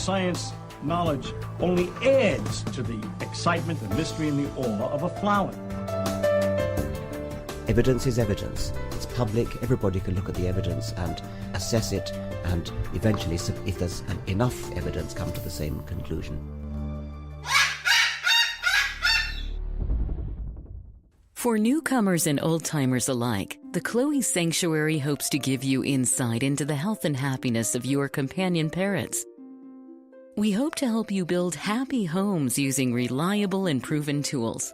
science knowledge only adds to the excitement, the mystery, and the awe of a flower. Evidence is evidence. It's public. Everybody can look at the evidence and assess it, and eventually, if there's enough evidence, come to the same conclusion. For newcomers and old-timers alike, the Chloe Sanctuary hopes to give you insight into the health and happiness of your companion parrots. We hope to help you build happy homes using reliable and proven tools.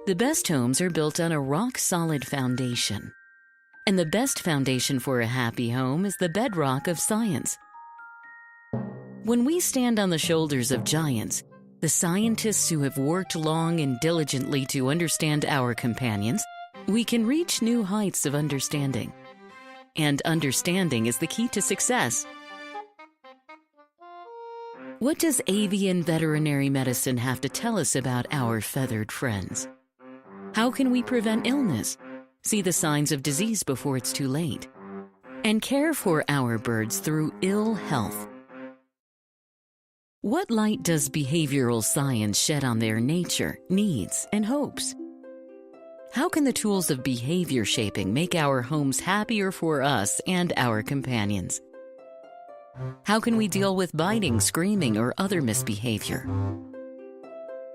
The best homes are built on a rock-solid foundation. And the best foundation for a happy home is the bedrock of science. When we stand on the shoulders of giants, the scientists who have worked long and diligently to understand our companions, we can reach new heights of understanding. And understanding is the key to success. What does avian veterinary medicine have to tell us about our feathered friends? How can we prevent illness, see the signs of disease before it's too late, and care for our birds through ill health? What light does behavioral science shed on their nature, needs, and hopes? How can the tools of behavior shaping make our homes happier for us and our companions? How can we deal with biting, screaming, or other misbehavior?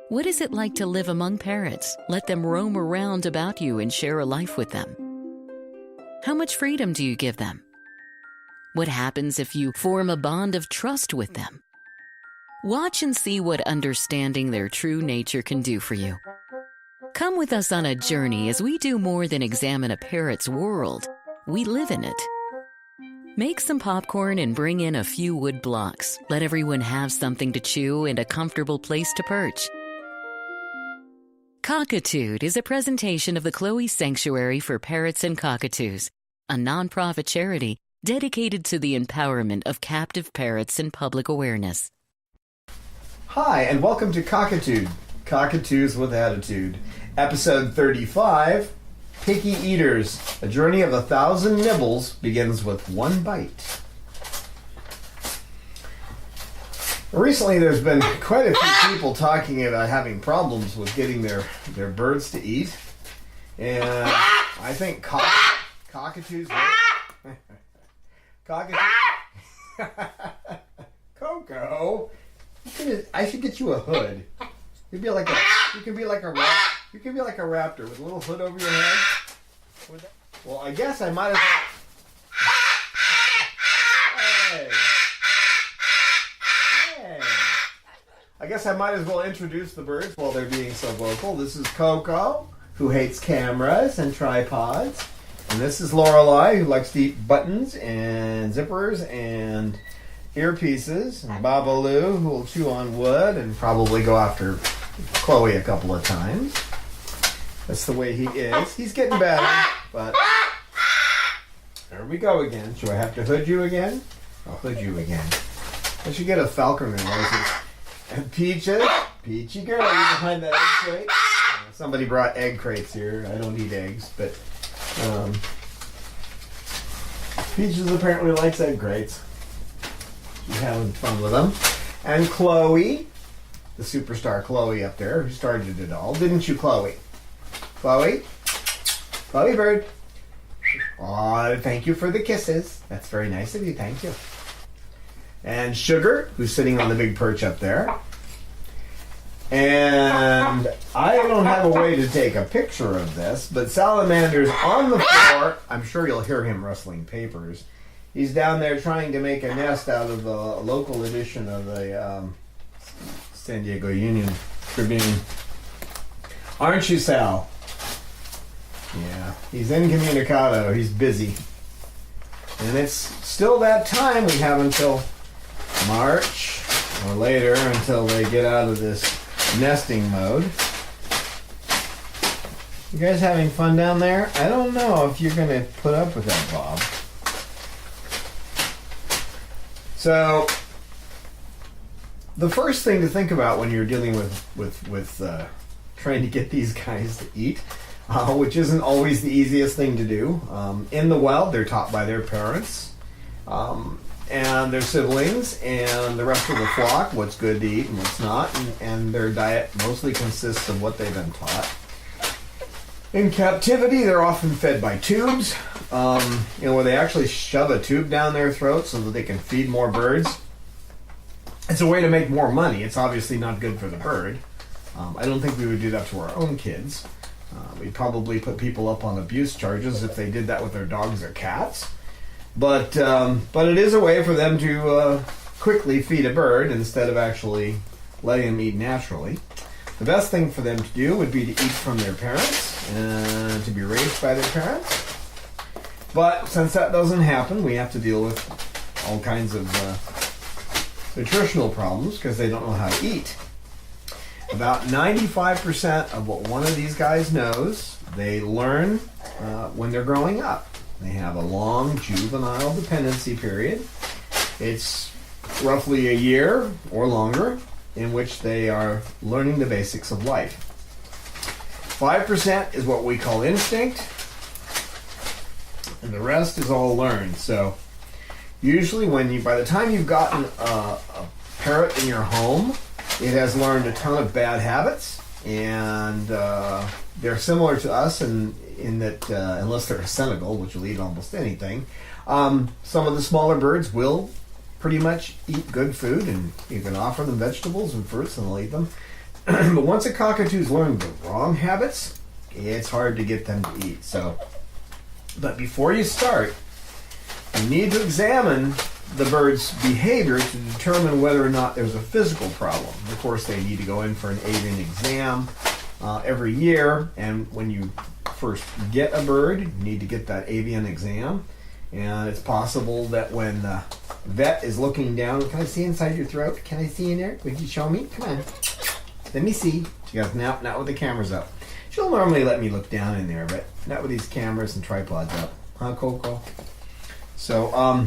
What is it like to live among parrots, let them roam around about you and share a life with them? How much freedom do you give them? What happens if you form a bond of trust with them? Watch and see what understanding their true nature can do for you. Come with us on a journey as we do more than examine a parrot's world. We live in it. Make some popcorn and bring in a few wood blocks. Let everyone have something to chew and a comfortable place to perch. Cockatoo is a presentation of the Chloe Sanctuary for Parrots and Cockatoos, a nonprofit charity dedicated to the empowerment of captive parrots and public awareness. Hi, and welcome to Cockatoo, Cockatoos with Attitude. Episode 35, Picky Eaters. A journey of 1,000 nibbles begins with one bite. Recently, there's been quite a few people talking about having problems with getting their birds to eat. And I think cockatoos... Coco! I should get you a hood. You can be like a raptor with a little hood over your head. Well, I guess I might as well. Hey. I guess I might as well introduce the birds while they're being so vocal. This is Coco, who hates cameras and tripods. And this is Lorelei, who likes to eat buttons and zippers and earpieces. And Babaloo, who will chew on wood and probably go after Chloe a couple of times. That's the way he is. He's getting better, but there we go again. Should I have to hood you again? I'll hood you again. I should get a falconer license. And Peaches, Peachy girl, you behind that egg crate? Somebody brought egg crates here. I don't eat eggs, but Peaches apparently likes egg crates. She's having fun with them. And Chloe, the superstar Chloe up there, who started it all. Didn't you, Chloe? Chloe? Chloe bird. Oh, thank you for the kisses. That's very nice of you. Thank you. And Sugar, who's sitting on the big perch up there. And I don't have a way to take a picture of this, but Salamander's on the floor. I'm sure you'll hear him rustling papers. He's down there trying to make a nest out of the local edition of the San Diego Union Tribune. Aren't you, Sal? Yeah, he's incommunicado. He's busy. And it's still that time. We have until March or later until they get out of this nesting mode. You guys having fun down there? I don't know if you're going to put up with that, Bob. So, the first thing to think about when you're dealing with trying to get these guys to eat, which isn't always the easiest thing to do. In the wild, they're taught by their parents. and their siblings and the rest of the flock, what's good to eat and what's not, and their diet mostly consists of what they've been taught. In captivity, they're often fed by tubes, where they actually shove a tube down their throat so that they can feed more birds. It's a way to make more money. It's obviously not good for the bird. I don't think we would do that to our own kids. We'd probably put people up on abuse charges if they did that with their dogs or cats. But it is a way for them to quickly feed a bird instead of actually letting them eat naturally. The best thing for them to do would be to eat from their parents and to be raised by their parents. But since that doesn't happen, we have to deal with all kinds of nutritional problems because they don't know how to eat. About 95% of what one of these guys knows, they learn when they're growing up. They have a long juvenile dependency period. It's roughly a year or longer in which they are learning the basics of life. 5% is what we call instinct, and the rest is all learned. So usually by the time you've gotten a parrot in your home, it has learned a ton of bad habits, and they're similar to us in that unless they're a Senegal, which will eat almost anything, some of the smaller birds will pretty much eat good food, and you can offer them vegetables and fruits and they'll eat them. But once a cockatoo's learned the wrong habits, it's hard to get them to eat. But before you start, you need to examine the bird's behavior to determine whether or not there's a physical problem. Of course, they need to go in for an avian exam every year, and when you first get a bird, you need to get that avian exam. And it's possible that when the vet is looking down, can I see inside your throat? Can I see in there? Would you show me? Come on. Let me see. She goes, no, not with the cameras up. She'll normally let me look down in there, but not with these cameras and tripods up. Huh, Coco? So,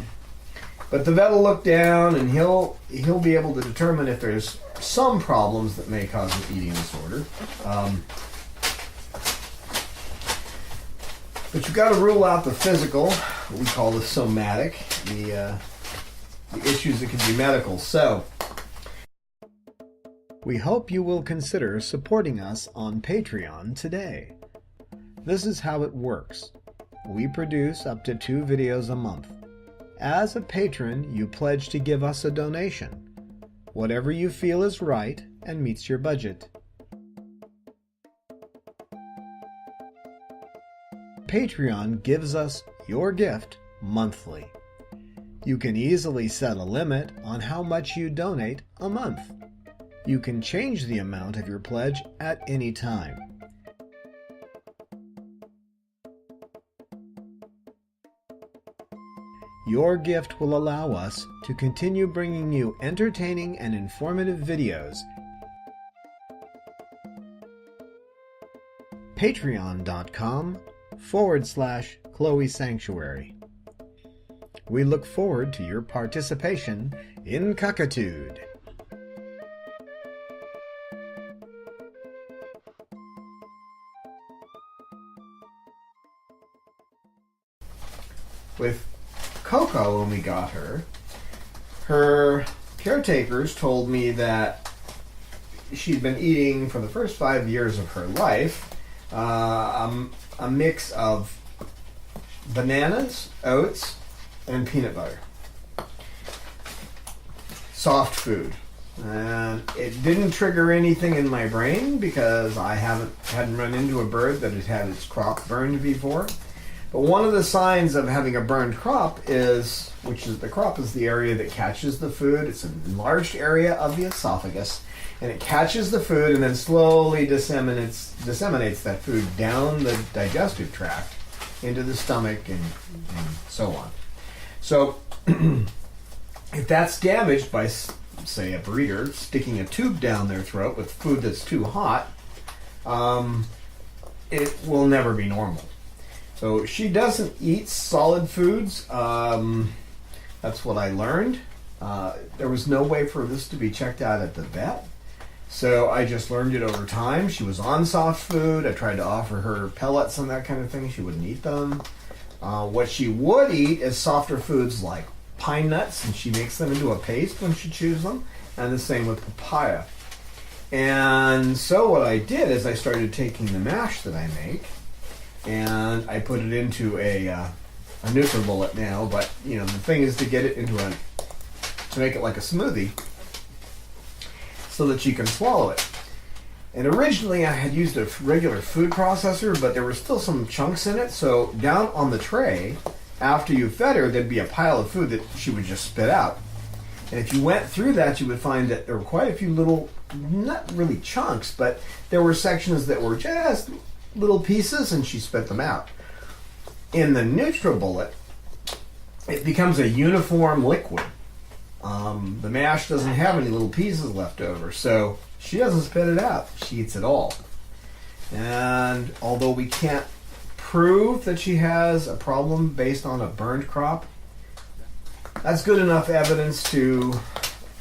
but the vet will look down and he'll be able to determine if there's some problems that may cause an eating disorder. But you've got to rule out the physical, what we call the somatic, the issues that can be medical. So, we hope you will consider supporting us on Patreon today. This is how it works. We produce up to 2 videos a month. As a patron, you pledge to give us a donation, whatever you feel is right and meets your budget. Patreon gives us your gift monthly. You can easily set a limit on how much you donate a month. You can change the amount of your pledge at any time. Your gift will allow us to continue bringing you entertaining and informative videos. Patreon.com/Chloe Sanctuary. We look forward to your participation in Cockatoo. With Coco, when we got her caretakers told me that she'd been eating for the first 5 years of her life a mix of bananas, oats, and peanut butter. Soft food. And it didn't trigger anything in my brain because I hadn't run into a bird that had had its crop burned before. But one of the signs of having a burned crop the crop is the area that catches the food. It's an enlarged area of the esophagus, and it catches the food and then slowly disseminates that food down the digestive tract into the stomach and so on. So if that's damaged by, say, a breeder sticking a tube down their throat with food that's too hot, it will never be normal. So she doesn't eat solid foods. That's what I learned. There was no way for this to be checked out at the vet. So I just learned it over time. She was on soft food. I tried to offer her pellets and that kind of thing. She wouldn't eat them. What she would eat is softer foods like pine nuts, and she makes them into a paste when she chews them, and the same with papaya. And so what I did is I started taking the mash that I make, and I put it into a NutriBullet now, but the thing is to get it into to make it like a smoothie so that you can swallow it. And originally I had used a regular food processor, but there were still some chunks in it, so down on the tray, after you fed her, there'd be a pile of food that she would just spit out. And if you went through that, you would find that there were quite a few little, not really chunks, but there were sections that were just little pieces, and she spit them out. In the NutriBullet, it becomes a uniform liquid. The mash doesn't have any little pieces left over, so she doesn't spit it out. She eats it all. And although we can't prove that she has a problem based on a burned crop, that's good enough evidence to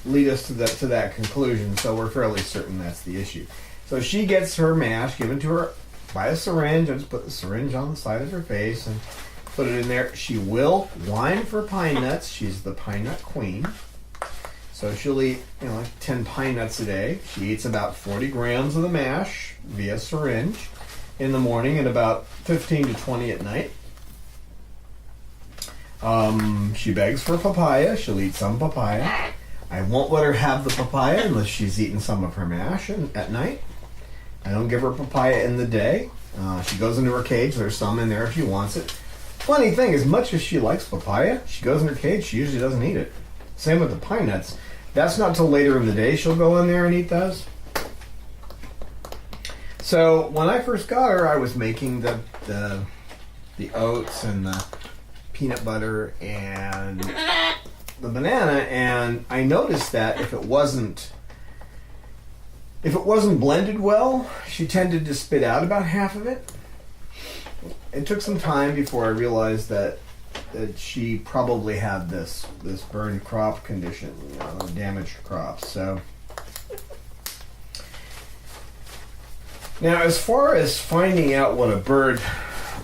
lead us to that conclusion, so we're fairly certain that's the issue. So she gets her mash given to her by a syringe. I just put the syringe on the side of her face and put it in there. She will whine for pine nuts. She's the pine nut queen. So she'll eat like 10 pine nuts a day. She eats about 40 grams of the mash via syringe in the morning and about 15 to 20 at night. She begs for papaya. She'll eat some papaya. I won't let her have the papaya unless she's eaten some of her mash at night. I don't give her papaya in the day. She goes into her cage. There's some in there if she wants it. Funny thing, as much as she likes papaya, she goes in her cage, she usually doesn't eat it. Same with the pine nuts. That's not till later in the day she'll go in there and eat those. So when I first got her, I was making the oats and the peanut butter and the banana, and I noticed that if it wasn't blended well, she tended to spit out about half of it. It took some time before I realized that she probably had this burned crop condition, damaged crops. So now, as far as finding out what a bird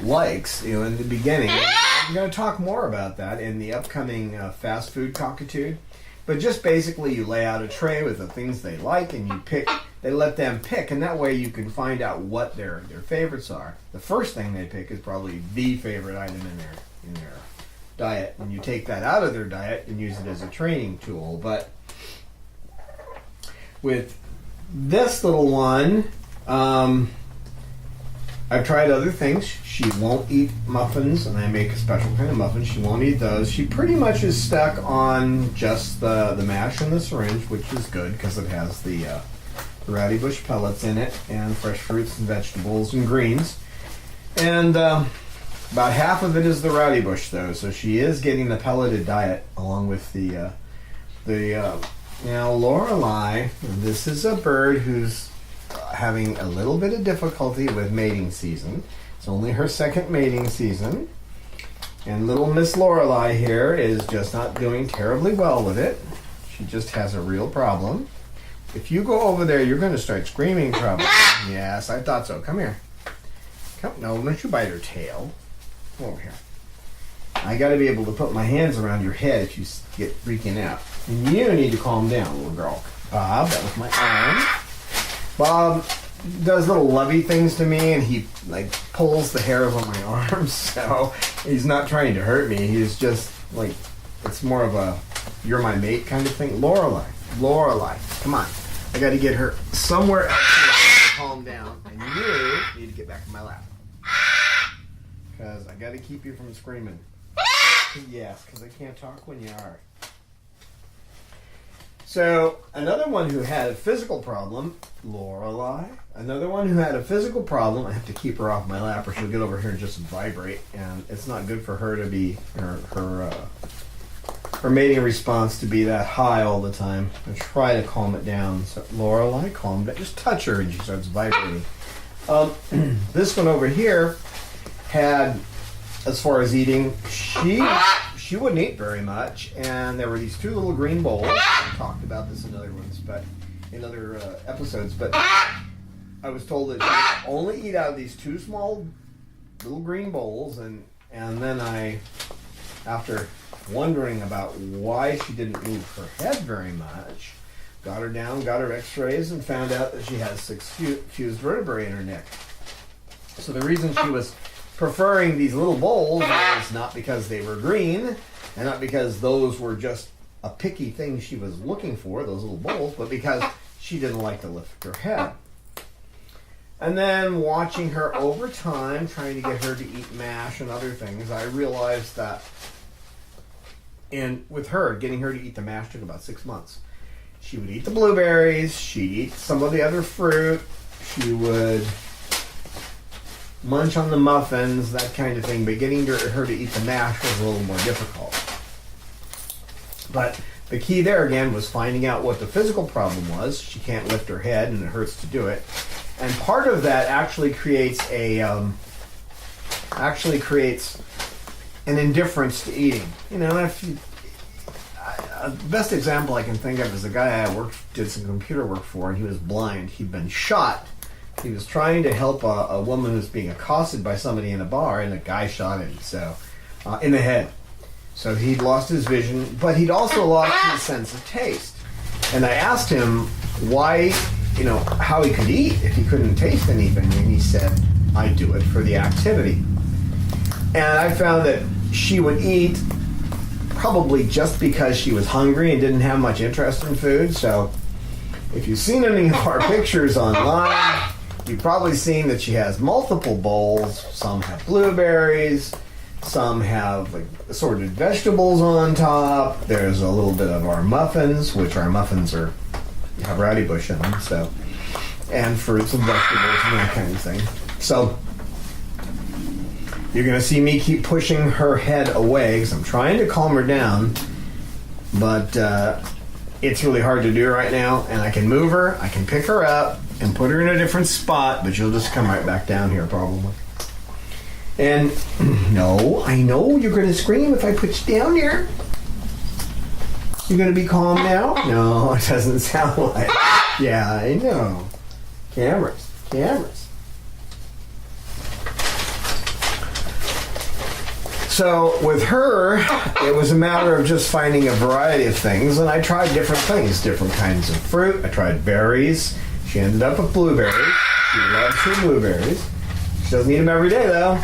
likes, in the beginning, I'm going to talk more about that in the upcoming fast food cockatoo. But just basically, you lay out a tray with the things they like, and you pick. They let them pick, and that way you can find out what their favorites are. The first thing they pick is probably the favorite item in their diet, and you take that out of their diet and use it as a training tool. But with this little one, I've tried other things. She won't eat muffins, and I make a special kind of muffin. She won't eat those. She pretty much is stuck on just the mash and the syringe, which is good because it has the rowdy bush pellets in it, and fresh fruits and vegetables and greens. And about half of it is the rowdy bush, though, so she is getting the pelleted diet along with the now Lorelei. This is a bird who's having a little bit of difficulty with mating season. It's only her second mating season, and little Miss Lorelei here is just not doing terribly well with it. She just has a real problem. If you go over there, you're going to start screaming probably. Yes, I thought so. Come here. Come. No, don't you bite her tail. Come over here. I got to be able to put my hands around your head if you get freaking out. And you need to calm down, little girl. Bob, that was my arm. Bob does little lovey things to me, and he pulls the hairs on my arms, so he's not trying to hurt me. He's just it's more of a you're my mate kind of thing. Lorelei, come on. I got to get her somewhere else to calm down, and you need to get back in my lap. Because I got to keep you from screaming. Yes, because I can't talk when you are. So, another one who had a physical problem, Lorelei. Another one who had a physical problem. I have to keep her off my lap or she'll get over here and just vibrate. And it's not good for her to be, her mating response to be that high all the time. I try to calm it down. So, Lorelei, calm down. Just touch her and she starts vibrating. This one over here had, as far as eating, she wouldn't eat very much, and there were these two little green bowls. I talked about this in other episodes, but I was told that she would only eat out of these two small little green bowls, and then after wondering about why she didn't move her head very much. Got her down, got her x-rays, and found out that she has 6 fused vertebrae in her neck. So the reason she was preferring these little bowls was not because they were green, and not because those were just a picky thing she was looking for, those little bowls, but because she didn't like to lift her head. And then watching her over time, trying to get her to eat mash and other things, I realized that with her, getting her to eat the mash took about 6 months. She would eat the blueberries, she'd eat some of the other fruit, she would munch on the muffins, that kind of thing, but getting her to eat the mash was a little more difficult. But the key there again was finding out what the physical problem was. She can't lift her head and it hurts to do it. And part of that actually creates an indifference to eating. You know, the best example I can think of is a guy I did some computer work for, and he was blind. He'd been shot. He was trying to help a woman who was being accosted by somebody in a bar, and a guy shot him in the head. So he'd lost his vision, but he'd also lost his sense of taste. And I asked him why, how he could eat if he couldn't taste anything, and he said, "I do it for the activity." And I found that she would eat probably just because she was hungry and didn't have much interest in food. So if you've seen any of our pictures online, you've probably seen that she has multiple bowls. Some have blueberries, some have assorted vegetables on top. There's a little bit of our muffins, which our muffins have rowdy bush in them, and fruits and vegetables and that kind of thing. So you're going to see me keep pushing her head away because I'm trying to calm her down, but it's really hard to do right now. And I can move her, I can pick her up and put her in a different spot, but she'll just come right back down here probably. And no, I know you're going to scream if I put you down here. You're going to be calm now? No, it doesn't sound like. Yeah, I know. Cameras. So with her, it was a matter of just finding a variety of things, and I tried different things, different kinds of fruit. I tried berries. She ended up with blueberries. She loves her blueberries. She doesn't eat them every day, though.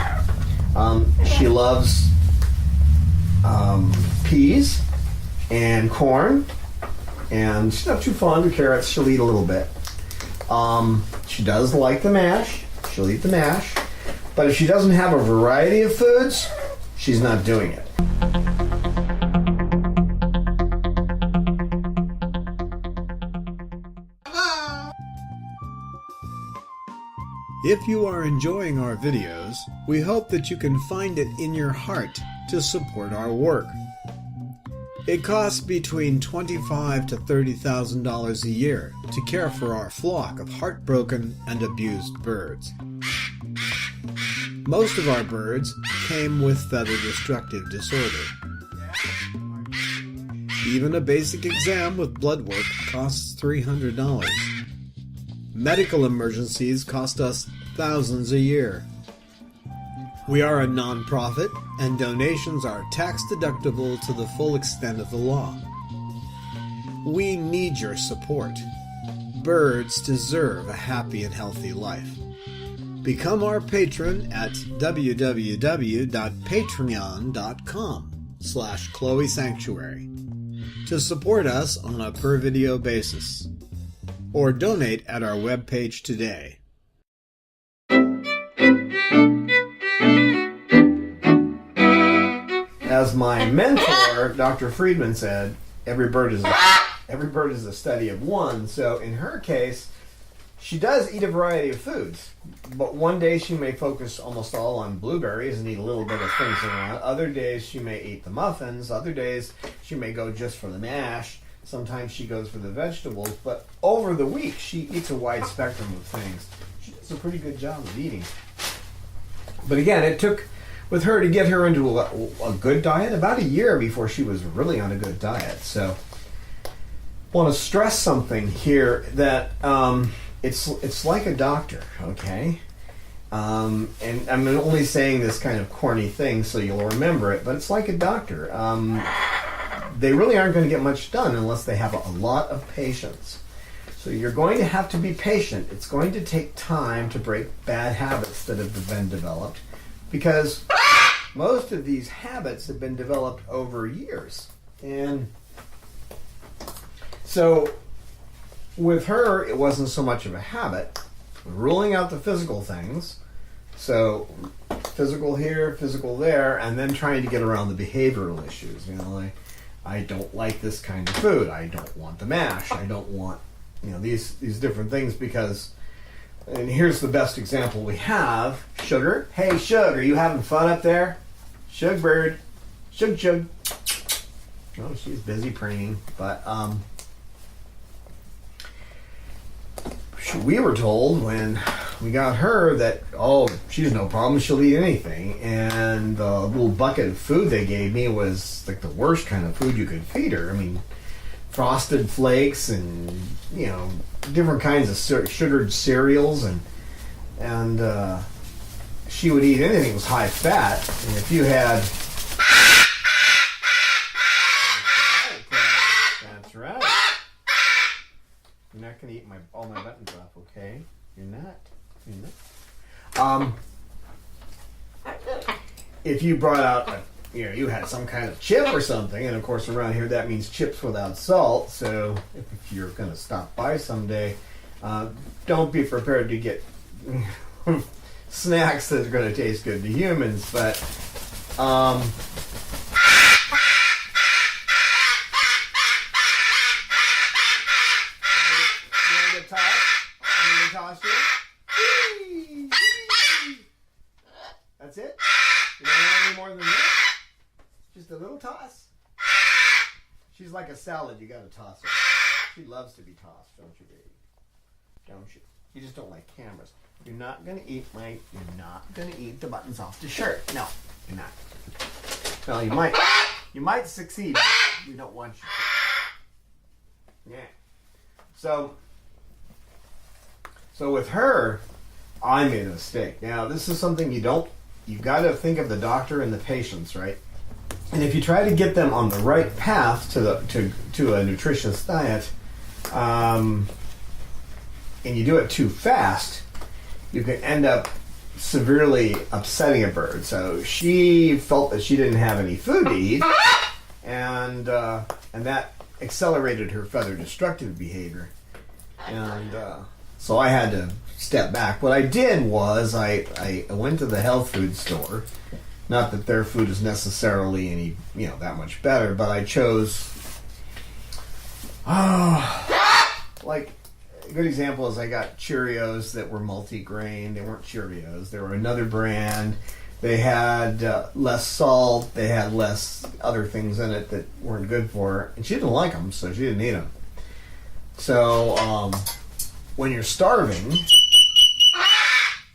She loves peas and corn, and she's not too fond of carrots. She'll eat a little bit. She does like the mash. She'll eat the mash. But if she doesn't have a variety of foods, she's not doing it. If you are enjoying our videos, we hope that you can find it in your heart to support our work. It costs between $25,000 to $30,000 a year to care for our flock of heartbroken and abused birds. Most of our birds came with feather destructive disorder. Even a basic exam with blood work costs $300. Medical emergencies cost us thousands a year. We are a non-profit, and donations are tax-deductible to the full extent of the law. We need your support. Birds deserve a happy and healthy life. Become our patron at www.patreon.com/Chloe Sanctuary to support us on a per-video basis, or donate at our webpage today. As my mentor, Dr. Friedman, said, every bird is a study of one. So in her case, she does eat a variety of foods, but one day she may focus almost all on blueberries and eat a little bit of things around. Other days she may eat the muffins. Other days she may go just for the mash. Sometimes she goes for the vegetables. But over the week, she eats a wide spectrum of things. She does a pretty good job of eating. But again, it took, with her, to get her into a good diet, about a year before she was really on a good diet. So I want to stress something here that it's like a doctor, okay? And I'm only saying this kind of corny thing so you'll remember it, but it's like a doctor. They really aren't going to get much done unless they have a lot of patience. So you're going to have to be patient. It's going to take time to break bad habits that have been developed, because most of these habits have been developed over years. And so with her, it wasn't so much of a habit. Ruling out the physical things, so physical here, physical there, and then trying to get around the behavioral issues. You know, like, I don't like this kind of food. I don't want the mash. I don't want, these different things, because, and here's the best example we have. Sugar. Hey, Sugar, you having fun up there? Shug bird. Shug, shug. Oh, she's busy preening, but, we were told when we got her that, she's no problem, she'll eat anything. And the little bucket of food they gave me was like the worst kind of food you could feed her. I mean, Frosted Flakes and, different kinds of sugared cereals. And she would eat anything that was high fat. And if you had... That's right. You're not going to eat all my buttons off, okay? You're not. If you brought out, you had some kind of chip or something, and of course around here that means chips without salt, so if you're going to stop by someday, don't be prepared to get snacks that are going to taste good to humans, but... That's it? You don't want any more than this? Just a little toss? She's like a salad, you gotta toss her. She loves to be tossed, don't you, baby? Don't you? You just don't like cameras. You're not gonna eat the buttons off the shirt. No, you're not. Well, you might succeed, but we don't want you to. Yeah. So with her, I made a mistake. Now, this is something you've got to think of the doctor and the patients, right? And if you try to get them on the right path to a nutritious diet, and you do it too fast, you can end up severely upsetting a bird. So she felt that she didn't have any food to eat, and that accelerated her feather destructive behavior. And so I had to step back. What I did was I went to the health food store. Not that their food is necessarily any, that much better, but I chose, like, a good example is I got Cheerios that were multi-grain. They weren't Cheerios. They were another brand. They had less salt. They had less other things in it that weren't good for her. And she didn't like them, so she didn't eat them. So, when you're starving,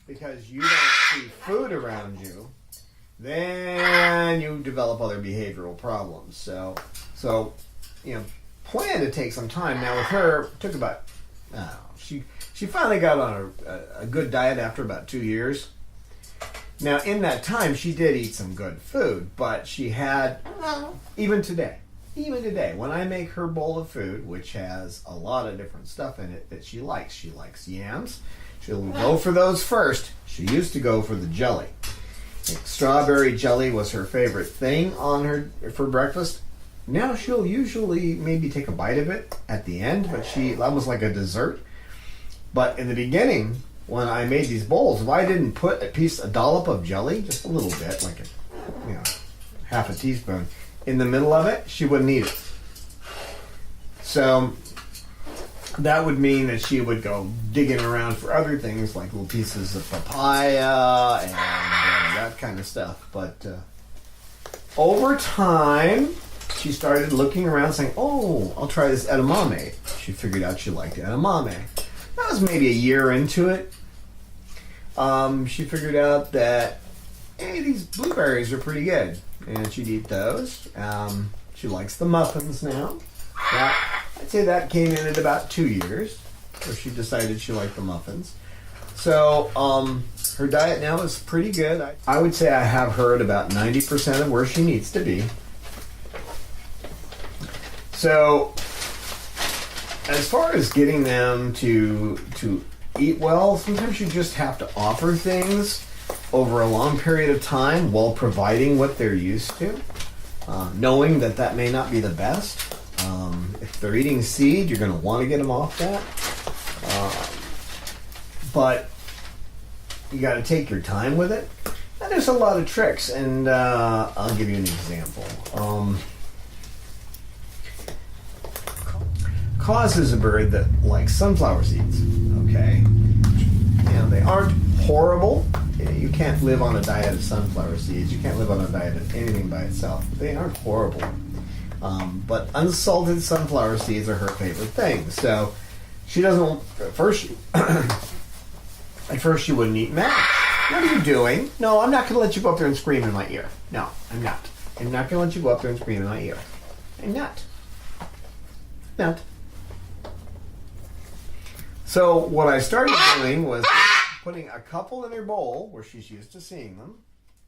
because you don't see food around you, then you develop other behavioral problems. So plan to take some time. Now with her, it took about, she finally got on a good diet after about 2 years. Now in that time, she did eat some good food, but she had, even today, when I make her bowl of food, which has a lot of different stuff in it that she likes yams. She'll go for those first. She used to go for the jelly. Strawberry jelly was her favorite thing on her for breakfast. Now she'll usually maybe take a bite of it at the end, but that was like a dessert. But in the beginning, when I made these bowls, if I didn't put a dollop of jelly, just a little bit, like half a teaspoon, in the middle of it, she wouldn't eat it. So that would mean that she would go digging around for other things like little pieces of papaya and that kind of stuff. But over time, she started looking around saying, I'll try this edamame. She figured out she liked edamame. That was maybe a year into it. She figured out that, hey, these blueberries are pretty good. And she'd eat those. She likes the muffins now. I'd say that came in at about 2 years, where she decided she liked the muffins. So Her diet now is pretty good. I would say I have her at about 90% of where she needs to be. So, as far as getting them to eat well, sometimes you just have to offer things over a long period of time while providing what they're used to, knowing that that may not be the best. If they're eating seed, you're going to want to get them off that. But you got to take your time with it. And there's a lot of tricks, and I'll give you an example. Cause is a bird that likes sunflower seeds. Okay, they aren't horrible. You can't live on a diet of sunflower seeds. You can't live on a diet of anything by itself. They aren't horrible. But unsalted sunflower seeds are her favorite thing. So she doesn't. At first, she wouldn't eat mash. What are you doing? No, I'm not going to let you go up there and scream in my ear. No, I'm not. I'm not going to let you go up there and scream in my ear. I'm not. Not. So what I started doing was putting a couple in her bowl where she's used to seeing them,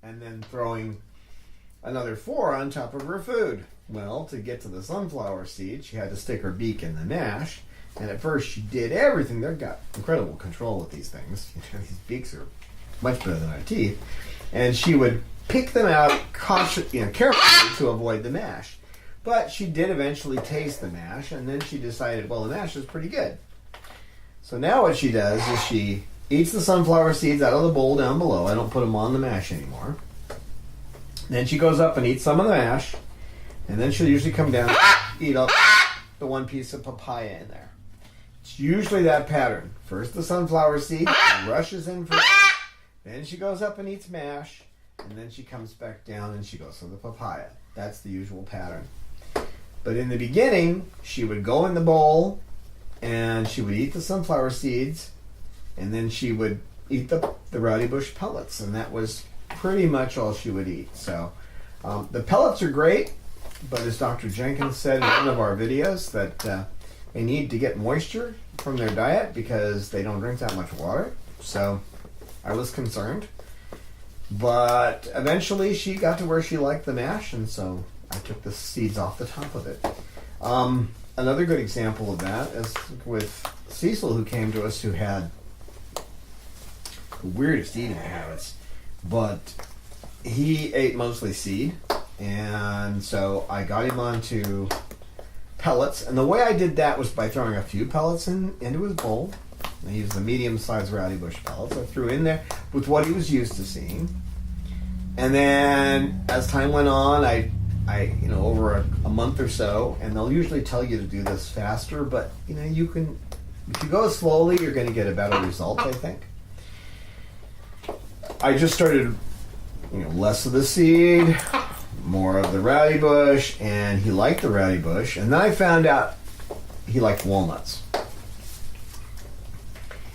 and then throwing another 4 on top of her food. Well, to get to the sunflower seed, she had to stick her beak in the mash, and at first she did everything. They've got incredible control with these things. These beaks are much better than our teeth. And she would pick them out carefully to avoid the mash. But she did eventually taste the mash, and then she decided, well, the mash is pretty good. So now what she does is she eats the sunflower seeds out of the bowl down below. I don't put them on the mash anymore. Then she goes up and eats some of the mash, and then she'll usually come down and eat up the one piece of papaya in there. It's usually that pattern. First the sunflower seed, she rushes in for it. Then she goes up and eats mash, and then she comes back down and she goes for the papaya. That's the usual pattern. But in the beginning, she would go in the bowl, and she would eat the sunflower seeds, and then she would eat the rowdy bush pellets, and that was pretty much all she would eat. So the pellets are great, but as Dr. Jenkins said in one of our videos, that they need to get moisture from their diet because they don't drink that much water. So I was concerned. But eventually she got to where she liked the mash, and so I took the seeds off the top of it. Another good example of that is with Cecil, who came to us, who had the weirdest eating habits, but he ate mostly seed, and so I got him onto pellets, and the way I did that was by throwing a few pellets into his bowl. I used the medium-sized rowdy bush pellets. I threw in there with what he was used to seeing, and then as time went on, I over a month or so, and they'll usually tell you to do this faster, but you can, if you go slowly, you're going to get a better result, I think. I just started, less of the seed, more of the rowdy bush, and he liked the rowdy bush, and then I found out he liked walnuts.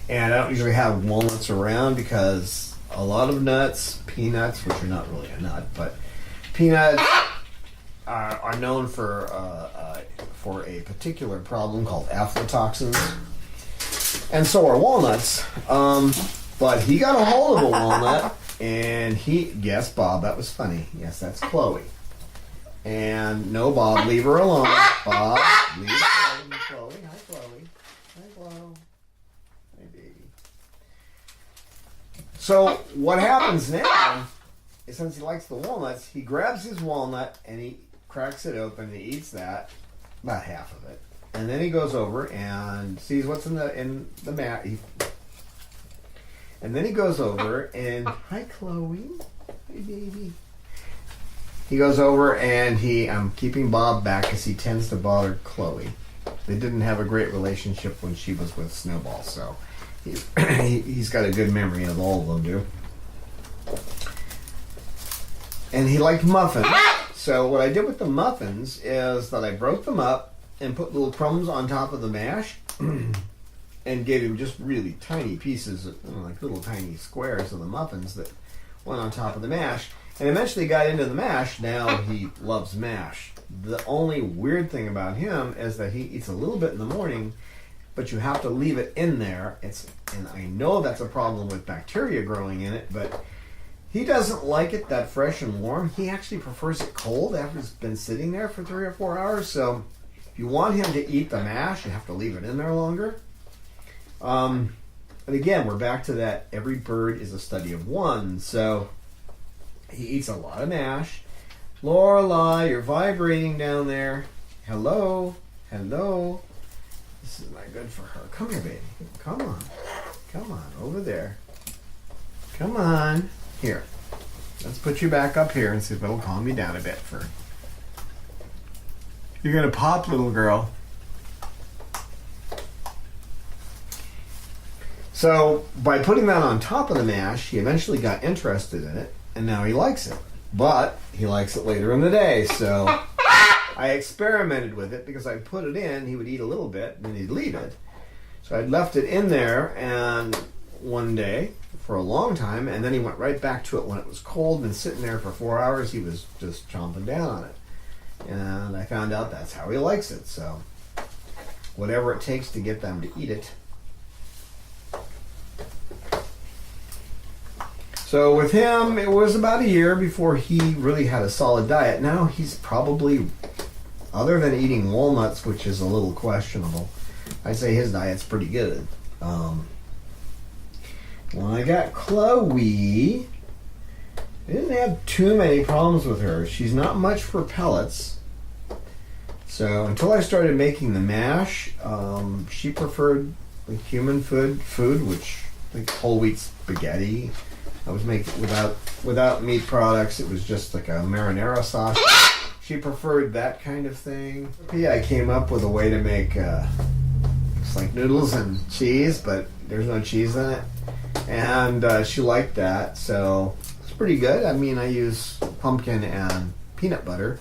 And I don't usually have walnuts around because a lot of nuts, peanuts, which are not really a nut, but peanuts are known for a particular problem called aflatoxins, and so are walnuts. But he got a hold of a walnut, and yes, Bob, that was funny. Yes, that's Chloe. And no, Bob, leave her alone. Bob, leave her alone. Chloe, hi, Chloe. Hi, Chloe. Hi, baby. So what happens now is, since he likes the walnuts, he grabs his walnut and he cracks it open and he eats that, about half of it, and then he goes over and sees what's in the mat. And then he goes over and hi, Chloe, hi, baby. He goes over and I'm keeping Bob back because he tends to bother Chloe. They didn't have a great relationship when she was with Snowball, so he's got a good memory of all of them, do. And he liked muffins. So what I did with the muffins is that I broke them up and put little crumbs on top of the mash and gave him just really tiny pieces, like little tiny squares of the muffins that went on top of the mash. And eventually got into the mash. Now he loves mash. The only weird thing about him is that he eats a little bit in the morning, but you have to leave it in there. And I know that's a problem with bacteria growing in it, but he doesn't like it that fresh and warm. He actually prefers it cold after it's been sitting there for 3 or 4 hours. So if you want him to eat the mash, you have to leave it in there longer. And again, we're back to that every bird is a study of one. So he eats a lot of mash. Lorelei, you're vibrating down there. Hello, hello. This is not good for her. Come here, baby. Come on, over there. Come on. Here, let's put you back up here and see if it'll calm you down a bit. You're gonna pop, little girl. So by putting that on top of the mash, he eventually got interested in it, and now he likes it. But he likes it later in the day, so I experimented with it because I'd put it in, he would eat a little bit, and then he'd leave it. So I'd left it in there, and one day, for a long time, and then he went right back to it when it was cold, and sitting there for 4 hours, he was just chomping down on it. And I found out that's how he likes it, so whatever it takes to get them to eat it. So with him, it was about a year before he really had a solid diet. Now he's probably, other than eating walnuts, which is a little questionable, I'd say his diet's pretty good. When I got Chloe, I didn't have too many problems with her. She's not much for pellets. So until I started making the mash, she preferred the human food, which like whole wheat spaghetti. I was making without meat products. It was just like a marinara sauce. She preferred that kind of thing. Yeah, I came up with a way to make it's like noodles and cheese, but there's no cheese in it. And she liked that, so it's pretty good. I mean, I use pumpkin and peanut butter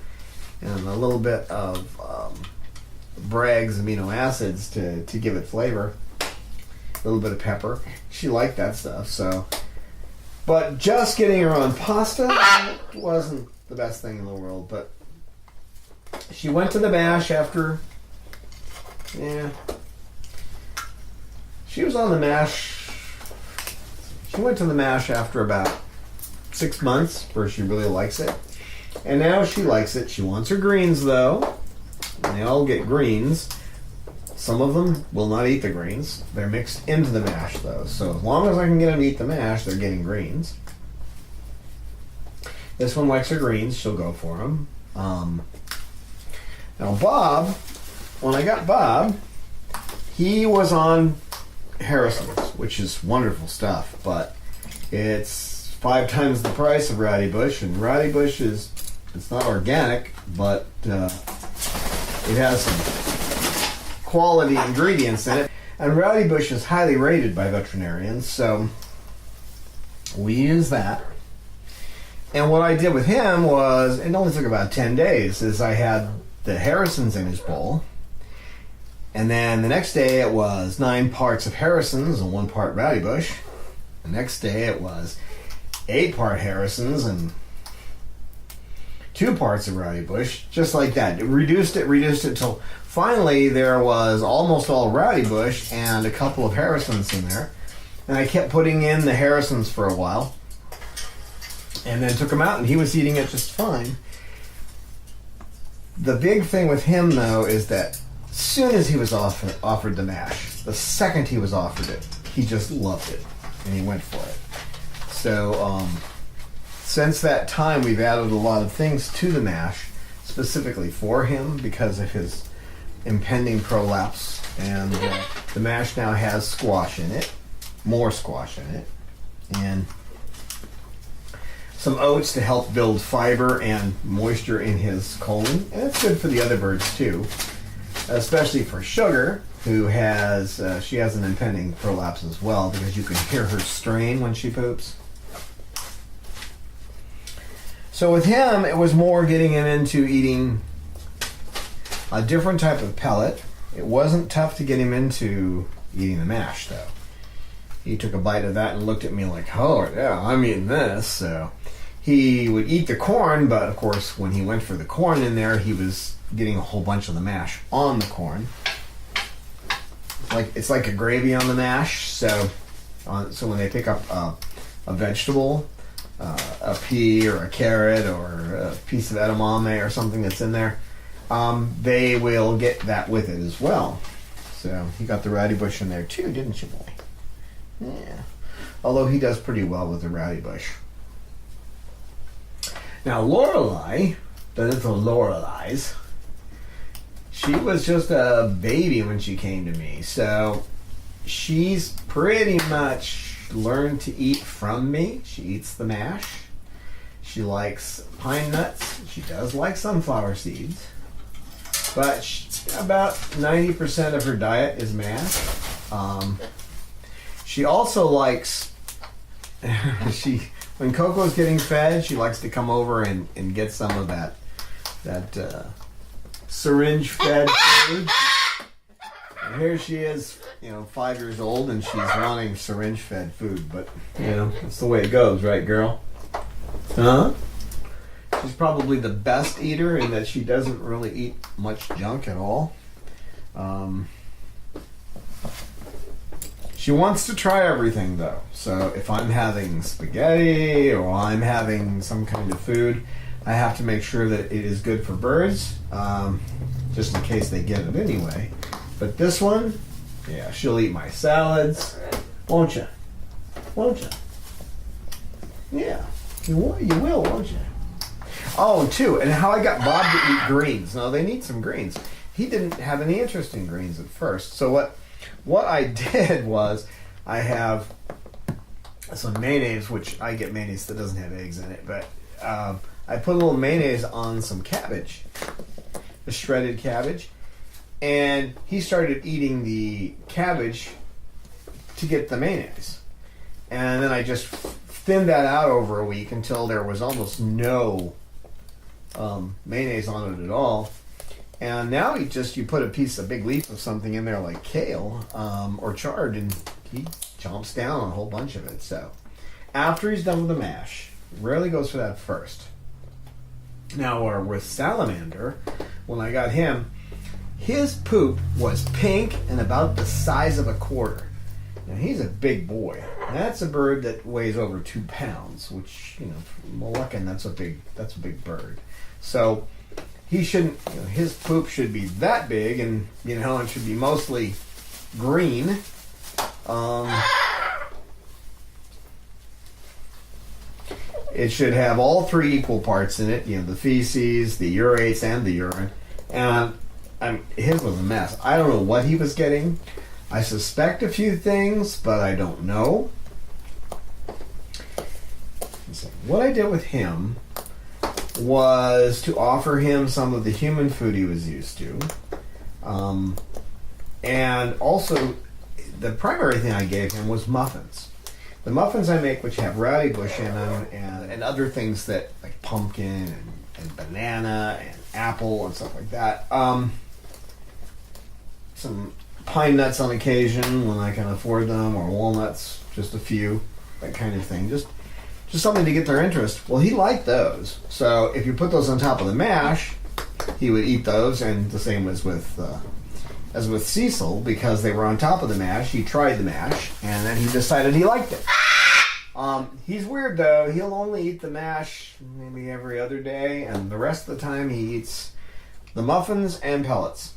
and a little bit of Bragg's amino acids to give it flavor. A little bit of pepper. She liked that stuff, so. But just getting her on pasta wasn't the best thing in the world. But she went to the mash after, she was on the mash. She went to the mash after about 6 months where she really likes it. And now she likes it. She wants her greens, though. And they all get greens. Some of them will not eat the greens. They're mixed into the mash, though. So as long as I can get them to eat the mash, they're getting greens. This one likes her greens. She'll go for them. Now Bob, when I got Bob, he was on Harrison's, which is wonderful stuff, but it's 5 times the price of Rowdy Bush, and Rowdy Bush it's not organic, but it has some quality ingredients in it. And Rowdy Bush is highly rated by veterinarians, so we use that. And what I did with him was, it only took about 10 days, is I had the Harrison's in his bowl, and then the next day it was 9 parts of Harrison's and 1 part Rowdy Bush. The next day it was 8 part Harrison's and 2 parts of Rowdy Bush, just like that. It reduced it till finally there was almost all Rowdy Bush and a couple of Harrison's in there. And I kept putting in the Harrison's for a while, and then took him out, and he was eating it just fine. The big thing with him, though, is that as soon as he was offered the mash, the second he was offered it, he just loved it, and he went for it. So since that time, we've added a lot of things to the mash, specifically for him because of his impending prolapse. And the mash now has squash in it, more squash in it, and some oats to help build fiber and moisture in his colon. And it's good for the other birds too, especially for Sugar, who has she has an impending prolapse as well, because you can hear her strain when she poops. So with him, it was more getting him into eating a different type of pellet. It wasn't tough to get him into eating the mash, though. He took a bite of that and looked at me like, oh, yeah, I'm eating this. So he would eat the corn, but of course, when he went for the corn in there, he was getting a whole bunch of the mash on the corn. it's like a gravy on the mash. So when they pick up a vegetable, a pea or a carrot or a piece of edamame or something that's in there, they will get that with it as well. So you got the rowdy bush in there too, didn't you, boy? Yeah. Although he does pretty well with the rowdy bush. Now Lorelei, the little Loreleis, she was just a baby when she came to me. So she's pretty much learned to eat from me. She eats the mash. She likes pine nuts. She does like sunflower seeds. But about 90% of her diet is mash. She also likes, when Coco's getting fed, she likes to come over and get some of that syringe-fed food. And here she is, 5 years old, and she's wanting syringe-fed food. But, that's the way it goes, right, girl? Huh? She's probably the best eater in that she doesn't really eat much junk at all. She wants to try everything, though. So if I'm having spaghetti or I'm having some kind of food, I have to make sure that it is good for birds, just in case they get it anyway. But this one, yeah, she'll eat my salads. Won't you? Won't you? Yeah, you will, won't you? Oh, too, and how I got Bob to eat greens. Now, they need some greens. He didn't have any interest in greens at first. So what I did was I have some mayonnaise, which I get mayonnaise that doesn't have eggs in it, but I put a little mayonnaise on some cabbage, the shredded cabbage, and he started eating the cabbage to get the mayonnaise. And then I just thinned that out over a week until there was almost no mayonnaise on it at all. And now you put a big leaf of something in there like kale or chard, and he chomps down on a whole bunch of it. So after he's done with the mash, rarely goes for that first. Now with Salamander, when I got him, his poop was pink and about the size of a quarter. Now he's a big boy. That's a bird that weighs over 2 pounds, which Moluccan, that's a big bird. So he shouldn't. His poop should be that big, and it should be mostly green. It should have all 3 equal parts in it. The feces, the urates, and the urine. And his was a mess. I don't know what he was getting. I suspect a few things, but I don't know. So what I did with him was to offer him some of the human food he was used to. And also, the primary thing I gave him was muffins. The muffins I make, which have rowdy bush in them, and other things that, like pumpkin and banana and apple and stuff like that. Some pine nuts on occasion when I can afford them, or walnuts, just a few, that kind of thing. Just something to get their interest. Well, he liked those. So if you put those on top of the mash, he would eat those, and the same as with Cecil, because they were on top of the mash. He tried the mash, and then he decided he liked it. He's weird, though. He'll only eat the mash maybe every other day, and the rest of the time he eats the muffins and pellets.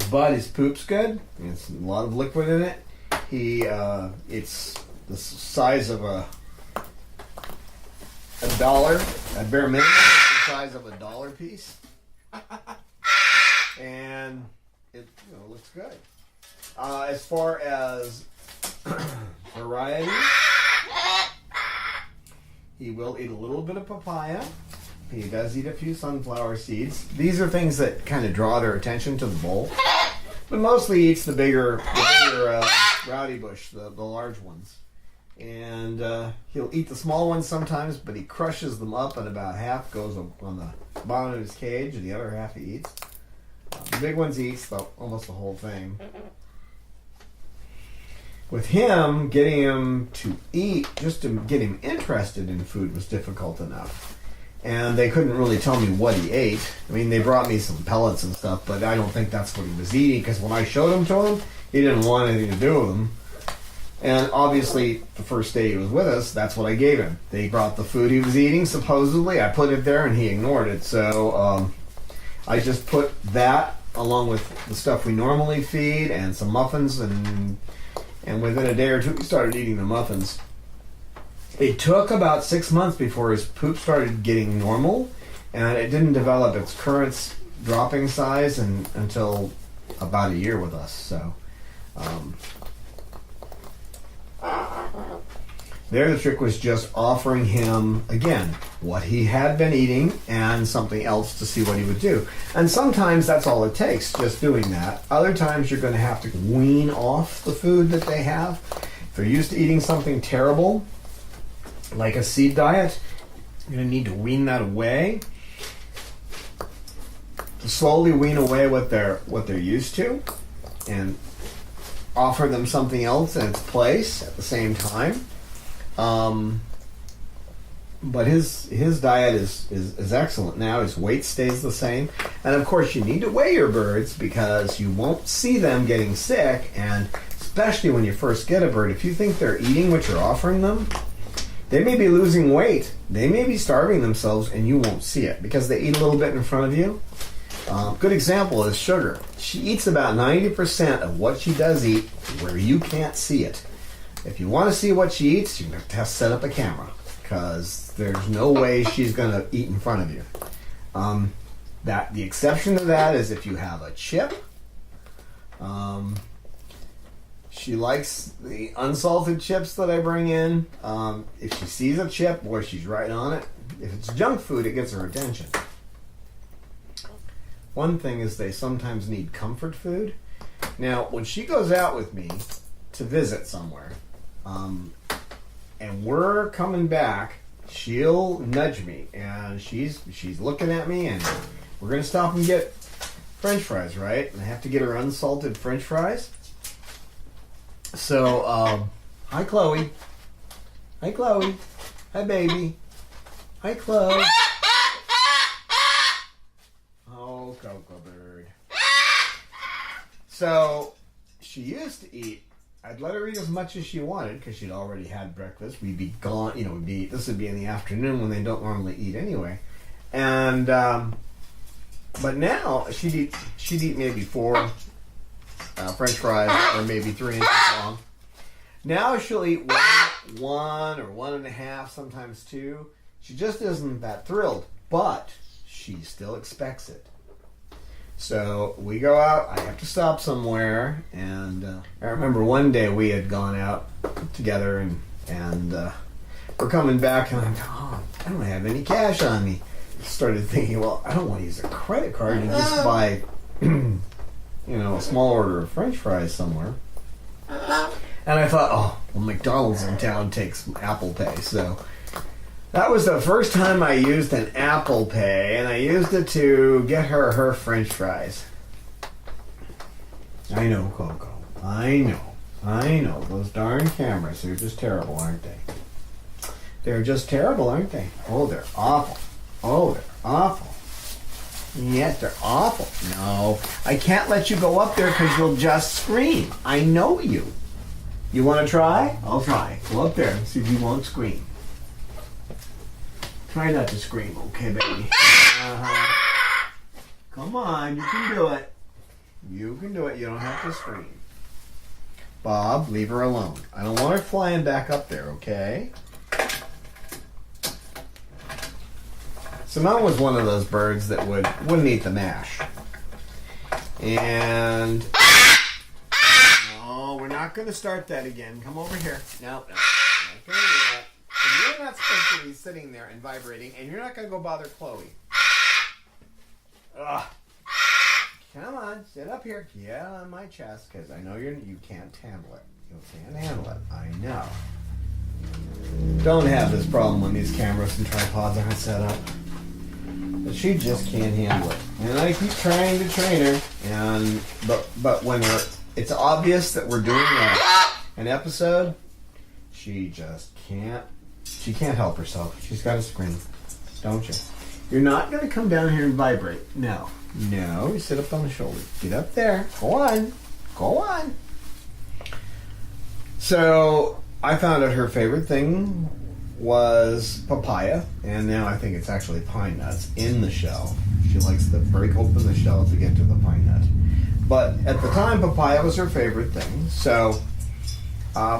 But his poop's good. It's a lot of liquid in it. It's the size of a dollar. At bare minimum, it's the size of a dollar piece. And it looks good. As far as variety, he will eat a little bit of papaya. He does eat a few sunflower seeds. These are things that kind of draw their attention to the bowl. But mostly eats the bigger rowdy bush, the large ones. And he'll eat the small ones sometimes, but he crushes them up, and about half goes on the bottom of his cage, and the other half he eats. The big ones he eats almost the whole thing. With him, getting him to eat, just to get him interested in food was difficult enough. and they couldn't really tell me what he ate. I mean, they brought me some pellets and stuff, but I don't think that's what he was eating, because when I showed them to him, he didn't want anything to do with them. And obviously, the first day he was with us, that's what I gave him. They brought the food he was eating, supposedly. I put it there, and he ignored it. So I just put that along with the stuff we normally feed and some muffins, and within a day or two, he started eating the muffins. It took about 6 months before his poop started getting normal, and it didn't develop its current dropping size until about a year with us. So there, the trick was just offering him, again, what he had been eating and something else to see what he would do. And sometimes that's all it takes, just doing that. Other times you're going to have to wean off the food that they have. If they're used to eating something terrible, like a seed diet, you're going to need to wean that away. To slowly wean away what they're used to, and offer them something else in its place at the same time. But his diet is excellent now. His weight stays the same. And of course you need to weigh your birds, because you won't see them getting sick, and especially when you first get a bird, if you think they're eating what you're offering them, they may be losing weight, they may be starving themselves, and you won't see it because they eat a little bit in front of you. Good example is Sugar. She eats about 90% of what she does eat where you can't see it. If you want to see what she eats, you're going to have to set up a camera, because there's no way she's going to eat in front of you. The exception to that is if you have a chip. She likes the unsalted chips that I bring in. If she sees a chip, boy, she's right on it. If it's junk food, it gets her attention. One thing is they sometimes need comfort food. Now, when she goes out with me to visit somewhere, and we're coming back, she'll nudge me, and she's looking at me, and we're going to stop and get French fries, right? And I have to get her unsalted French fries. So, hi, Chloe. Hi, Chloe. Hi, baby. Hi, Chloe. Oh, Cocoa Bird. So, she used to eat. I'd let her eat as much as she wanted, because she'd already had breakfast. We'd be gone, this would be in the afternoon when they don't normally eat anyway. And, but now, she'd eat maybe 4 French fries, or maybe 3 inches long. Now she'll eat one or 1.5, sometimes 2. She just isn't that thrilled, but she still expects it. So we go out, I have to stop somewhere, and I remember one day we had gone out together, and we're coming back, and I'm going, I don't have any cash on me. Started thinking, well, I don't want to use a credit card and just buy a small order of French fries somewhere. And I thought, McDonald's in town takes Apple Pay. So that was the first time I used an Apple Pay, and I used it to get her French fries. I know, Coco. I know. Those darn cameras, they're just terrible, aren't they? They're just terrible, aren't they? Oh, they're awful. Yes, they're awful. No, I can't let you go up there because you'll just scream. I know you. You want to try? I'll try. Go up there and see if you won't scream. Try not to scream, okay, baby? Come on, you can do it. You can do it. You don't have to scream. Bob, leave her alone. I don't want her flying back up there, okay? Simone was one of those birds that wouldn't eat the mash. And no, we're not going to start that again. Come over here. No, I'm not going to do that. And you're not supposed to be sitting there and vibrating, and you're not going to go bother Chloe. Ugh. Come on, sit up here. Get on my chest, because I know you can't handle it. You can't handle it. I know. Don't have this problem when these cameras and tripods aren't set up. But she just can't handle it. And I keep trying to train her, but when it's obvious that we're doing an episode, she just can't. She can't help herself. She's got to scream. don't you? You're not going to come down here and vibrate. No. No, you sit up on the shoulder. Get up there. Go on. Go on. So I found out her favorite thing was papaya, and now I think it's actually pine nuts in the shell. She likes to break open the shell to get to the pine nut. But at the time, papaya was her favorite thing. So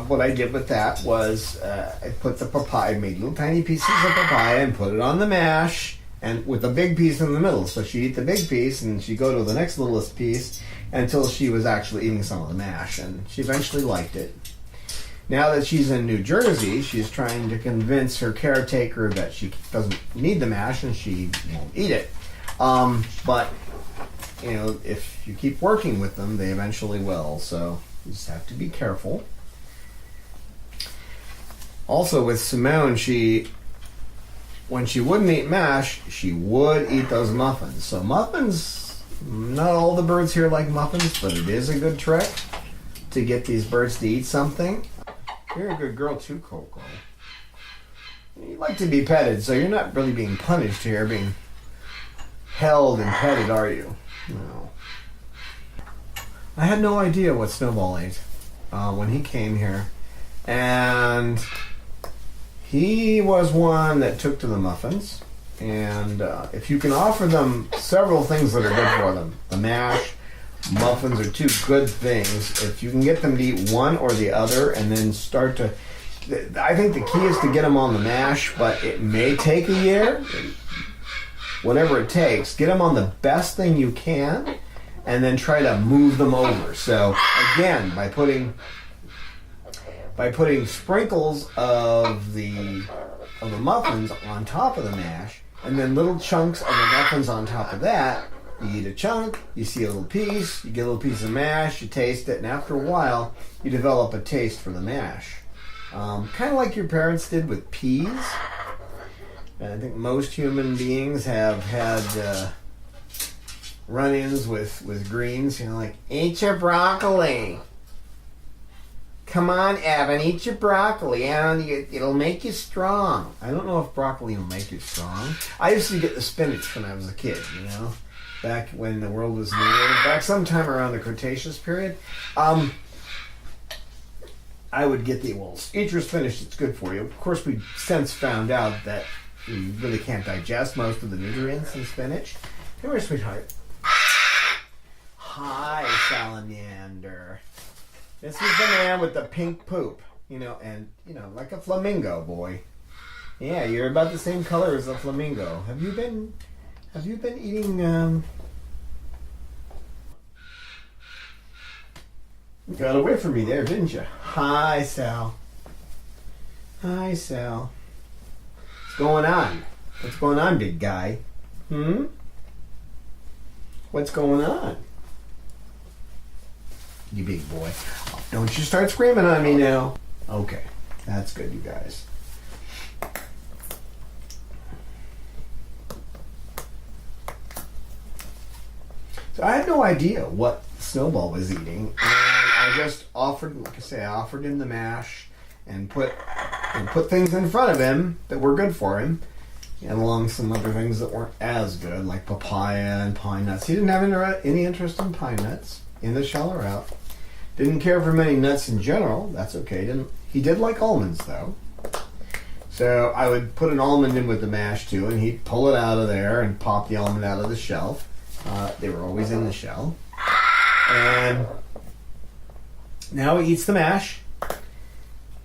what I did with that was I put the papaya, made little tiny pieces of papaya and put it on the mash, and with a big piece in the middle. So she'd eat the big piece and she'd go to the next littlest piece until she was actually eating some of the mash, and she eventually liked it. Now that she's in New Jersey, she's trying to convince her caretaker that she doesn't need the mash and she won't eat it. But, you know, if you keep working with them, they eventually will. So you just have to be careful. Also with Simone, when she wouldn't eat mash, she would eat those muffins. So muffins, not all the birds here like muffins, but it is a good trick to get these birds to eat something. You're a good girl too, Coco. You like to be petted, so you're not really being punished here, being held and petted, are you? No. I had no idea what Snowball ate when he came here. And he was one that took to the muffins. And if you can offer them several things that are good for them, the mash, muffins are two good things. If you can get them to eat one or the other and then start to... I think the key is to get them on the mash, but it may take a year. Whatever it takes, get them on the best thing you can and then try to move them over. So again, by putting sprinkles of the muffins on top of the mash and then little chunks of the muffins on top of that, you eat a chunk, you see a little piece, you get a little piece of mash, you taste it, and after a while, you develop a taste for the mash. Kind of like your parents did with peas. And I think most human beings have had run-ins with greens, you know, like, eat your broccoli. Come on, Evan, eat your broccoli, and it'll make you strong. I don't know if broccoli will make you strong. I used to get the spinach when I was a kid, you know. Back when the world was new, back sometime around the Cretaceous period, I would get eat your spinach, it's good for you. Of course, we've since found out that you really can't digest most of the nutrients in spinach. Come here, sweetheart. Hi, salamander. This is the man with the pink poop, you know, and, you know, like a flamingo, boy. Yeah, you're about the same color as a flamingo. Have you been eating, You got away from me there, didn't you? Hi, Sal. Hi, Sal. What's going on? What's going on, big guy? What's going on? You big boy. Oh, don't you start screaming on me now. Okay, that's good, you guys. So I had no idea what Snowball was eating, and I just offered, like I say, I offered him the mash and put things in front of him that were good for him, and along some other things that weren't as good, like papaya and pine nuts. He didn't have any interest in pine nuts, in the shell or out. Didn't care for many nuts in general. That's okay. He did like almonds, though. So I would put an almond in with the mash, too, and he'd pull it out of there and pop the almond out of the shell. They were always in the shell. And now he eats the mash.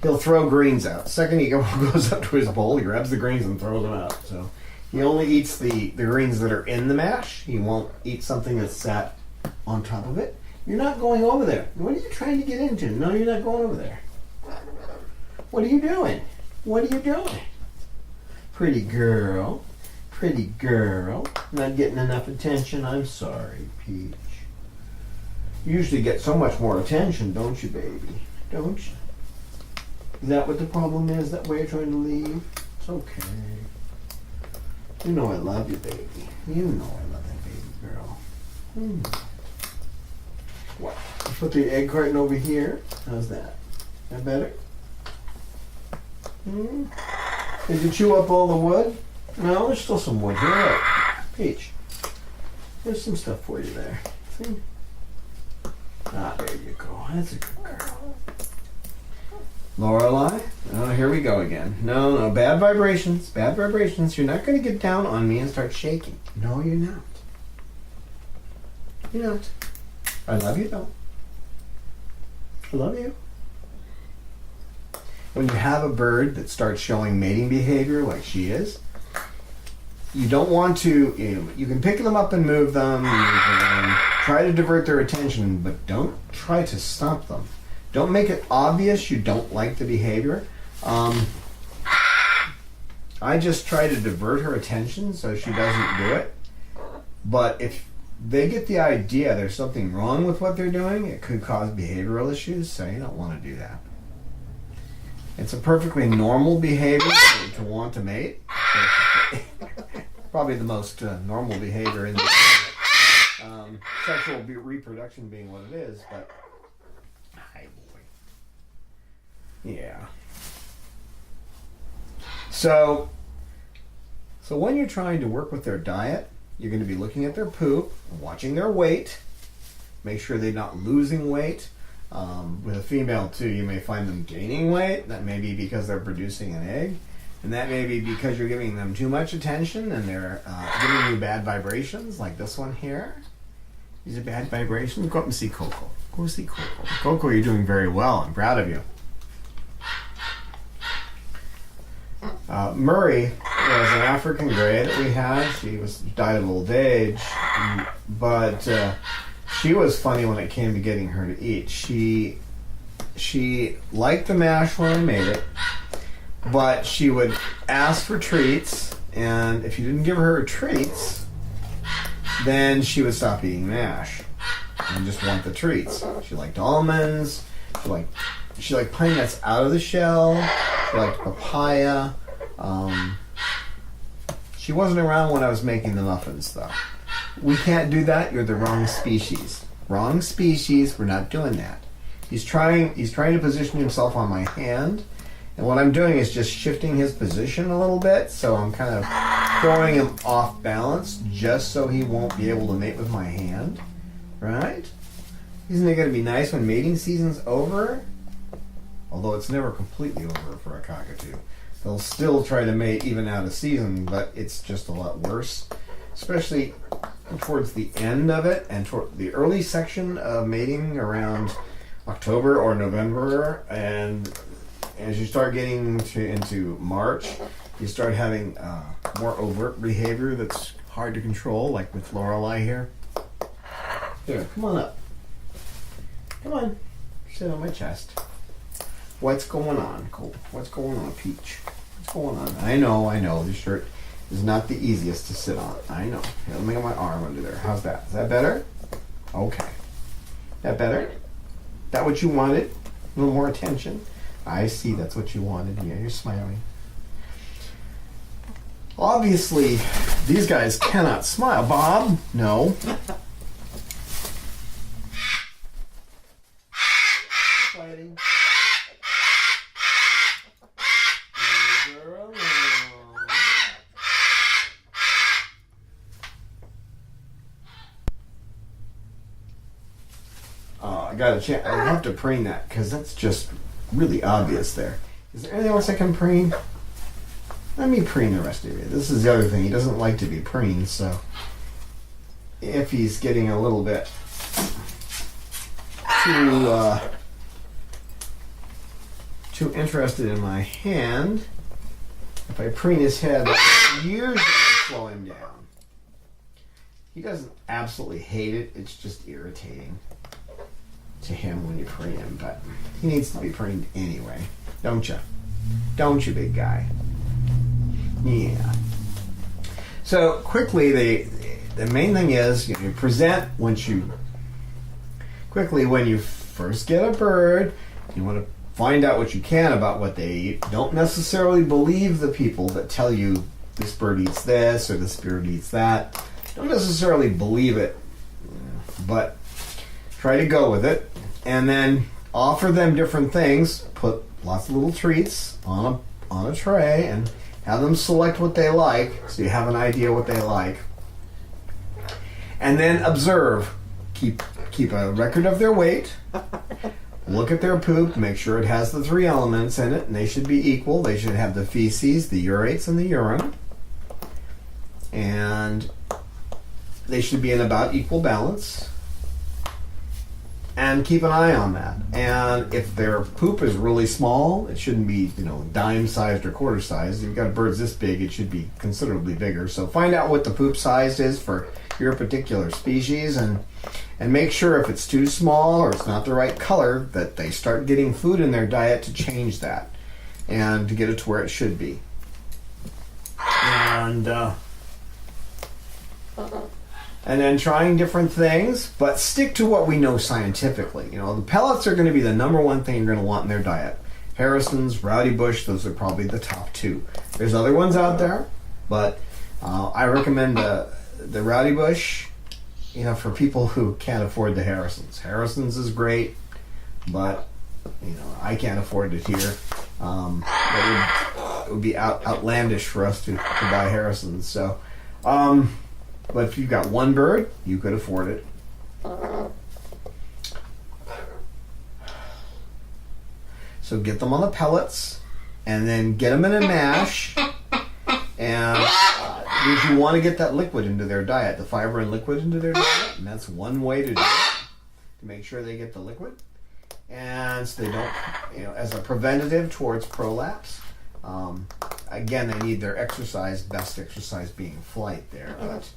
He'll throw greens out. Second he goes up to his bowl, he grabs the greens and throws them out. So he only eats the greens that are in the mash. He won't eat something that's sat on top of it. You're not going over there. What are you trying to get into? No, you're not going over there. What are you doing? What are you doing? Pretty girl. Pretty girl. Not getting enough attention. I'm sorry, Peach. You usually get so much more attention, don't you, baby? Don't you? Is that what the problem is? That way you're trying to leave? It's okay. You know I love you, baby. You know I love that baby girl. What? Put the egg carton over here. How's that? That better? Did you chew up all the wood? No, there's still some wood here. Look. Peach. There's some stuff for you there. See? Ah, there you go. That's a good girl. Lorelei? Oh, here we go again. No, bad vibrations. Bad vibrations. You're not going to get down on me and start shaking. No, you're not. You're not. I love you, though. I love you. When you have a bird that starts showing mating behavior like she is, you don't want to, you can pick them up and move them, you can try to divert their attention, but don't try to stop them. Don't make it obvious you don't like the behavior. I just try to divert her attention so she doesn't do it. But if they get the idea there's something wrong with what they're doing, it could cause behavioral issues, so you don't want to do that. It's a perfectly normal behavior to want to mate. Probably the most normal behavior in the sexual reproduction being what it is, but hi boy. Yeah. So when you're trying to work with their diet, you're going to be looking at their poop, watching their weight, make sure they're not losing weight. With a female too, you may find them gaining weight. That may be because they're producing an egg, and that may be because you're giving them too much attention and they're giving you bad vibrations, like this one here. These are bad vibrations. Go up and see Coco. Go see Coco. Coco, you're doing very well. I'm proud of you. Murray was an African gray that we had. She died of old age, but she was funny when it came to getting her to eat. She liked the mash when I made it, but she would ask for treats, and if you didn't give her treats, then she would stop eating mash and just want the treats. She liked almonds. She liked pine nuts out of the shell. She liked papaya. She wasn't around when I was making the muffins, though. We can't do that. You're the wrong species. Wrong species. We're not doing that. He's trying to position himself on my hand, and what I'm doing is just shifting his position a little bit, so I'm kind of throwing him off balance just so he won't be able to mate with my hand. Right? Isn't it going to be nice when mating season's over? Although it's never completely over for a cockatoo. They'll still try to mate even out of season, but it's just a lot worse. Especially towards the end of it and toward the early section of mating around October or November, and as you start getting into March, you start having more overt behavior that's hard to control, like with Lorelei here. Here, come on up. Come on. Sit on my chest. What's going on, Cole? What's going on, Peach? What's going on? I know. This shirt is not the easiest to sit on. I know. Here, let me get my arm under there. How's that? Is that better? Okay. That better? That what you wanted? A little more attention? I see. That's what you wanted. Yeah, you're smiling. Obviously, these guys cannot smile. Bob? No. Fighting. I got a chance. I have to preen that because that's just really obvious there. Is there anything else I can preen? Let me preen the rest of you. This is the other thing. He doesn't like to be preened, so if he's getting a little bit too interested in my hand, if I preen his head, that usually slow him down. He doesn't absolutely hate it. It's just irritating to him when you preen him, but he needs to be preened anyway, don't you? Don't you, big guy? Yeah. So quickly, the main thing is you present when you first get a bird. You want to find out what you can about what they eat. Don't necessarily believe the people that tell you this bird eats this or this bird eats that. Don't necessarily believe it, but try to go with it, and then offer them different things. Put lots of little treats on a tray, and Have them select what they like, so you have an idea what they like. And then observe. Keep a record of their weight. Look at their poop. Make sure it has the 3 elements in it, and they should be equal. They should have the feces, the urates, and the urine. And they should be in about equal balance. And keep an eye on that. And if their poop is really small, it shouldn't be, dime-sized or quarter-sized. If you've got birds this big, it should be considerably bigger. So find out what the poop size is for your particular species, and make sure if it's too small or it's not the right color, that they start getting food in their diet to change that and to get it to where it should be. And then trying different things, but stick to what we know scientifically. The pellets are going to be the #1 thing you're going to want in their diet. Harrison's, Rowdy Bush, those are probably the top 2. There's other ones out there, but I recommend the Rowdy Bush, for people who can't afford the Harrison's. Harrison's is great, but I can't afford it here. It would be outlandish for us to buy Harrison's. So. But if you've got one bird, you could afford it. So get them on the pellets, and then get them in a mash. And because you want to get that liquid into their diet, the fiber and liquid into their diet, and that's one way to do it, to make sure they get the liquid. And so they don't, as a preventative towards prolapse. Again, they need their exercise, best exercise being flight there. But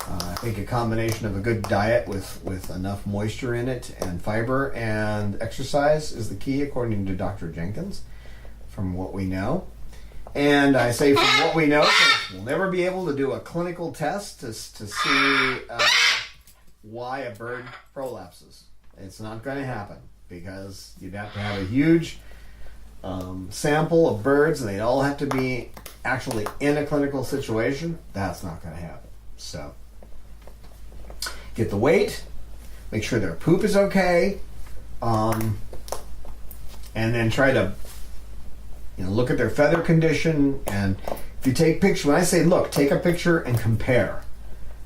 I think a combination of a good diet with enough moisture in it and fiber and exercise is the key, according to Dr. Jenkins, from what we know. And I say from what we know, because we'll never be able to do a clinical test to see why a bird prolapses. It's not going to happen, because you'd have to have a huge sample of birds, and they'd all have to be actually in a clinical situation. That's not going to happen. So get the weight, make sure their poop is okay, and then try to look at their feather condition. And if you take pictures, when I say look, take a picture and compare,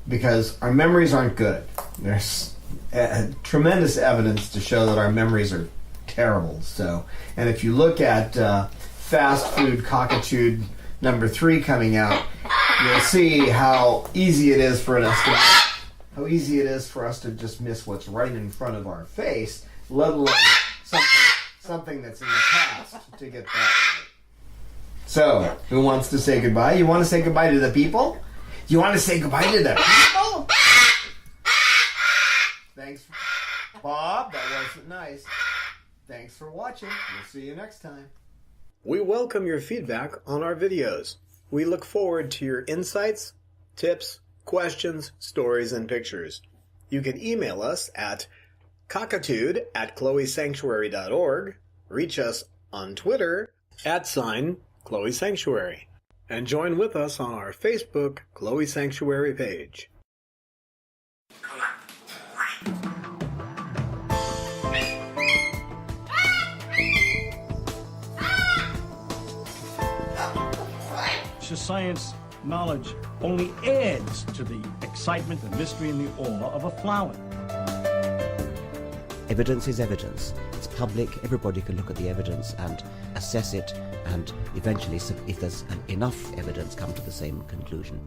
because our memories aren't good. There's tremendous evidence to show that our memories are terrible. So, and if you look at fast food cockatoo #3 coming out, you'll see how easy it is for us to just miss what's right in front of our face, let alone something that's in the past to get that right. So, who wants to say goodbye? You want to say goodbye to the people? You want to say goodbye to the people? Thanks, Bob. That wasn't nice. Thanks for watching. We'll see you next time. We welcome your feedback on our videos. We look forward to your insights, tips, questions, stories, and pictures. You can email us at cockatoo@chloesanctuary.org, reach us on Twitter @Chloe Sanctuary, and join with us on our Facebook Chloe Sanctuary page. Science knowledge only adds to the excitement, the mystery, and the awe of a flower. Evidence is evidence. It's public. Everybody can look at the evidence and assess it, and eventually, if there's enough evidence, come to the same conclusion.